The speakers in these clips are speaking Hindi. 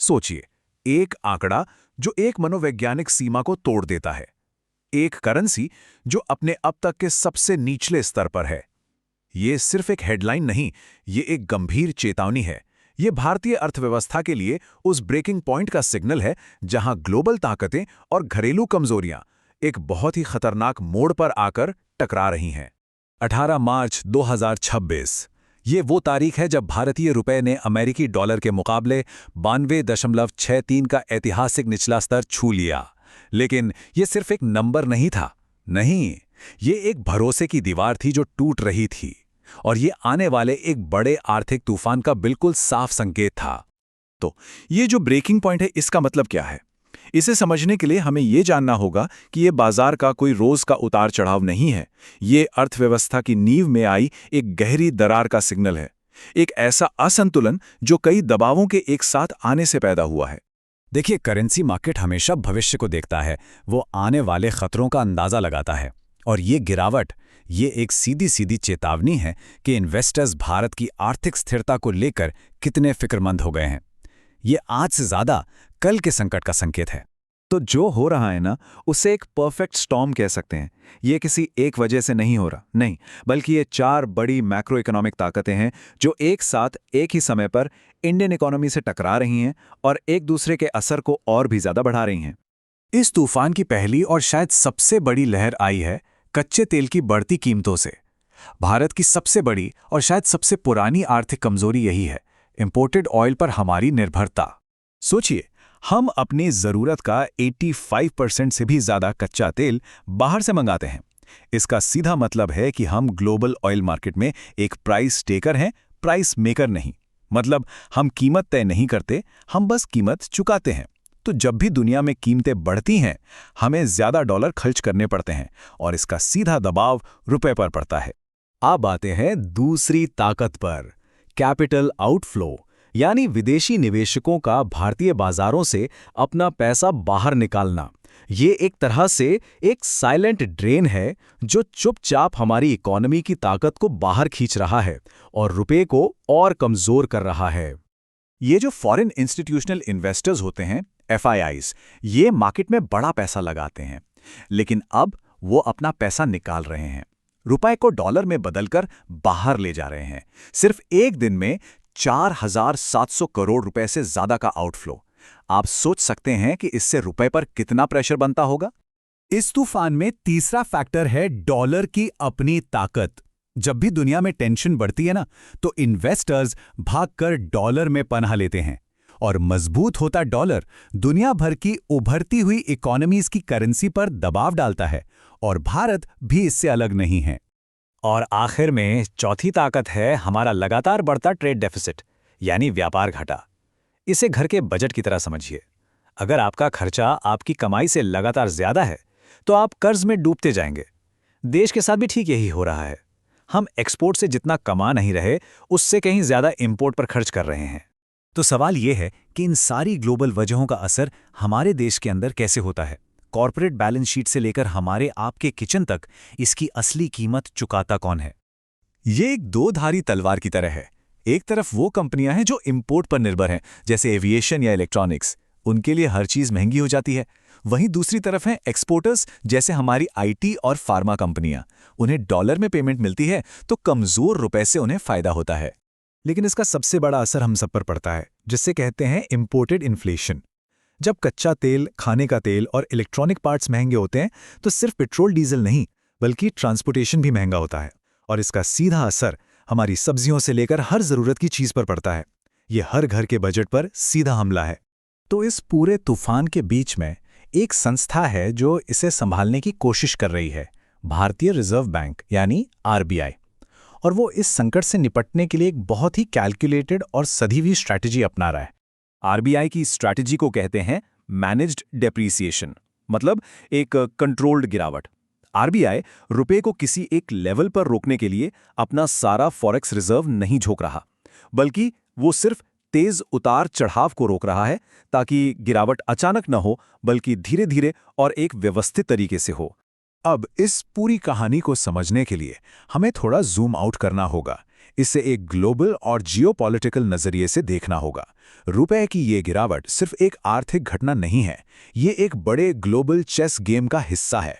सोचिए, एक आंकड़ा जो एक मनोवैज्ञानिक सीमा को तोड़ देता है। एक करेंसी जो अपने अब तक के सबसे निचले स्तर पर है। ये सिर्फ एक हेडलाइन नहीं, ये एक गंभीर चेतावनी है। ये भारतीय अर्थव्यवस्था के लिए उस ब्रेकिंग पॉइंट का सिग्नल है जहां ग्लोबल ताकतें और घरेलू कमजोरियां एक बहुत ही खतरनाक मोड़ पर आकर टकरा रही हैं। 18 मार्च 2026 ये वो तारीख है जब भारतीय रुपए ने अमेरिकी डॉलर के मुकाबले 92.63 का ऐतिहासिक निचला स्तर छू लिया। लेकिन ये सिर्फ एक नंबर नहीं था। नहीं, ये एक भरोसे की दीवार थी जो टूट रही थी। और ये आने वाले एक बड़े आर्थिक तूफान का बिल्कुल साफ संकेत था। तो ये जो ब्रेकिंग पॉइंट है, इसका मतलब क्या है? इसे समझने के लिए हमें ये जानना होगा कि ये बाजार का कोई रोज का उतार चढ़ाव नहीं है। ये अर्थव्यवस्था की नींव में आई एक गहरी दरार का सिग्नल है। एक ऐसा असंतुलन जो कई दबावों के एक साथ आने से पैदा हुआ है। देखिए, करेंसी मार्केट हमेशा भविष्य को देखता है। वो आने वाले खतरों का अंदाजा लगाता है। और ये गिरावट, ये एक सीधी सीधी चेतावनी है कि इन्वेस्टर्स भारत की आर्थिक स्थिरता को लेकर कितने फिक्रमंद हो गए हैं। ये आज से ज्यादा कल के संकट का संकेत है। तो जो हो रहा है ना, उसे एक परफेक्ट स्टॉर्म कह सकते हैं। ये किसी एक वजह से नहीं हो रहा, नहीं, बल्कि ये 4 बड़ी मैक्रो इकोनॉमिक ताकतें हैं जो एक साथ एक ही समय पर इंडियन इकोनॉमी से टकरा रही हैं और एक दूसरे के असर को और भी ज्यादा बढ़ा रही हैं। इस तूफान की पहली और शायद सबसे बड़ी लहर आई है कच्चे तेल की बढ़ती कीमतों से। भारत की सबसे बड़ी और शायद सबसे पुरानी आर्थिक कमजोरी यही है, इंपोर्टेड ऑयल पर हमारी निर्भरता। सोचिए, हम अपनी जरूरत का 85% से भी ज्यादा कच्चा तेल बाहर से मंगाते हैं। इसका सीधा मतलब है कि हम ग्लोबल ऑयल मार्केट में एक प्राइस टेकर हैं, प्राइस मेकर नहीं। मतलब हम कीमत तय नहीं करते, हम बस कीमत चुकाते हैं। तो जब भी दुनिया में कीमतें बढ़ती हैं, हमें ज्यादा डॉलर खर्च करने पड़ते हैं और इसका सीधा दबाव रुपए पर पड़ता है। अब आते हैं दूसरी ताकत पर, कैपिटल आउटफ्लो, यानी विदेशी निवेशकों का भारतीय बाजारों से अपना पैसा बाहर निकालना। ये एक तरह से एक साइलेंट ड्रेन है जो चुपचाप हमारी इकोनॉमी की ताकत को बाहर खींच रहा है और रुपए को और कमजोर कर रहा है। ये जो फॉरेन इंस्टीट्यूशनल इन्वेस्टर्स होते हैं, FIIs, ये मार्केट में बड़ा पैसा लगाते हैं। लेकिन अब वो अपना पैसा निकाल रहे हैं, रुपए को डॉलर में बदलकर बाहर ले जा रहे हैं। सिर्फ एक दिन में 4,700 करोड़ रुपए से ज्यादा का आउटफ्लो। आप सोच सकते हैं कि इससे रुपए पर कितना प्रेशर बनता होगा। इस तूफान में तीसरा फैक्टर है डॉलर की अपनी ताकत। जब भी दुनिया में टेंशन बढ़ती है ना, तो इन्वेस्टर्स भागकर डॉलर में पनाह लेते हैं। और मजबूत होता डॉलर दुनिया भर की उभरती हुई इकोनॉमीज की करेंसी पर दबाव डालता है, और भारत भी इससे अलग नहीं है। और आखिर में चौथी ताकत है हमारा लगातार बढ़ता ट्रेड डेफिसिट, यानी व्यापार घाटा। इसे घर के बजट की तरह समझिए। अगर आपका खर्चा आपकी कमाई से लगातार ज्यादा है, तो आप कर्ज में डूबते जाएंगे। देश के साथ भी ठीक यही हो रहा है। हम एक्सपोर्ट से जितना कमा नहीं रहे, उससे कहीं ज्यादा इंपोर्ट पर खर्च कर रहे हैं। तो सवाल यह है कि इन सारी ग्लोबल वजहों का असर हमारे देश के अंदर कैसे होता है। कॉर्पोरेट बैलेंस शीट से लेकर हमारे आपके किचन तक इसकी असली कीमत चुकाता कौन है? ये एक दो-धारी तलवार की तरह है। एक तरफ वो कंपनियां हैं जो इंपोर्ट पर निर्भर हैं, जैसे एविएशन या इलेक्ट्रॉनिक्स। उनके लिए हर चीज महंगी हो जाती है। वहीं दूसरी तरफ हैं एक्सपोर्टर्स, जैसे हमारी IT और फार्मा कंपनियां। उन्हें डॉलर में पेमेंट मिलती है, तो कमजोर रुपए से उन्हें फायदा होता है। लेकिन इसका सबसे बड़ा असर हम सब पर पड़ता है, जिससे कहते हैं इंपोर्टेड इन्फ्लेशन। जब कच्चा तेल, खाने का तेल और इलेक्ट्रॉनिक पार्ट्स महंगे होते हैं, तो सिर्फ पेट्रोल डीजल नहीं, बल्कि ट्रांसपोर्टेशन भी महंगा होता है। और इसका सीधा असर हमारी सब्जियों से लेकर हर जरूरत की चीज पर पड़ता है। ये हर घर के बजट पर सीधा हमला है। तो इस पूरे तूफान के बीच में एक संस्था है जो इसे संभालने की कोशिश कर रही है, भारतीय रिजर्व बैंक यानी RBI। और वो इस संकट से निपटने के लिए एक बहुत ही कैलकुलेटेड और सधी हुई स्ट्रैटेजी अपना रहा है। RBI की स्ट्रैटेजी को कहते हैं मैनेज्ड डेप्रिसिएशन, मतलब एक कंट्रोल्ड गिरावट। RBI रुपए को किसी एक लेवल पर रोकने के लिए अपना सारा फॉरेक्स रिजर्व नहीं झोंक रहा, बल्कि वो सिर्फ तेज उतार चढ़ाव को रोक रहा है, ताकि गिरावट अचानक न हो, बल्कि धीरे धीरे और एक व्यवस्थित तरीके से हो। अब इस पूरी कहानी को समझने के लिए हमें थोड़ा जूम आउट करना होगा। इसे एक ग्लोबल और जियोपॉलिटिकल नजरिए से देखना होगा। रुपए की ये गिरावट सिर्फ एक आर्थिक घटना नहीं है, ये एक बड़े ग्लोबल चेस गेम का हिस्सा है।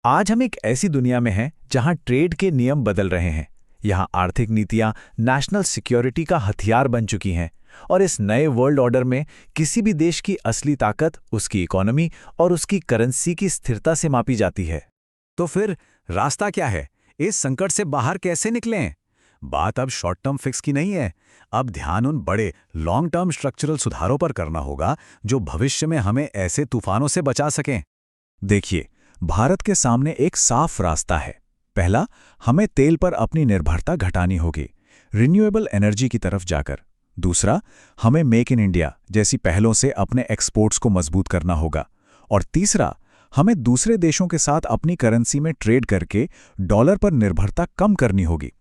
आज हम एक ऐसी दुनिया में हैं जहां ट्रेड के नियम बदल रहे हैं, यहां आर्थिक नीतियां नेशनल सिक्योरिटी का हथियार बन चुकी हैं, और इस नए वर्ल्ड ऑर्डर में किसी भी देश की असली ताकत उसकी इकोनॉमी और उसकी करेंसी की स्थिरता से मापी जाती है। तो फिर रास्ता क्या है? इस संकट से बाहर कैसे निकलें? बात अब शॉर्ट टर्म फिक्स की नहीं है, अब ध्यान उन बड़े लॉन्ग टर्म स्ट्रक्चरल सुधारों पर करना होगा जो भविष्य में हमें ऐसे तूफानों से बचा सकें। देखिए, भारत के सामने एक साफ रास्ता है। पहला, हमें तेल पर अपनी निर्भरता घटानी होगी, रिन्यूएबल एनर्जी की तरफ जाकर। दूसरा, हमें मेक इन इंडिया जैसी पहलों से अपने एक्सपोर्ट्स को मजबूत करना होगा। और तीसरा, हमें दूसरे देशों के साथ अपनी करेंसी में ट्रेड करके डॉलर पर निर्भरता कम करनी होगी।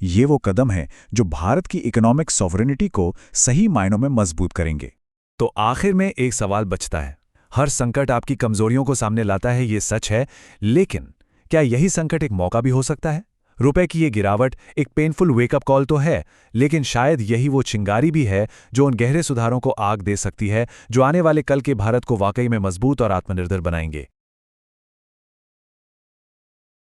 ये वो कदम है जो भारत की इकोनॉमिक सॉवरेनिटी को सही मायनों में मजबूत करेंगे। तो आखिर में एक सवाल बचता है। हर संकट आपकी कमजोरियों को सामने लाता है, ये सच है, लेकिन क्या यही संकट एक मौका भी हो सकता है? रुपए की ये गिरावट एक पेनफुल वेकअप कॉल तो है, लेकिन शायद यही वो चिंगारी भी है जो उन गहरे सुधारों को आग दे सकती है, जो आने वाले कल के भारत को वाकई में मजबूत और आत्मनिर्भर बनाएंगे।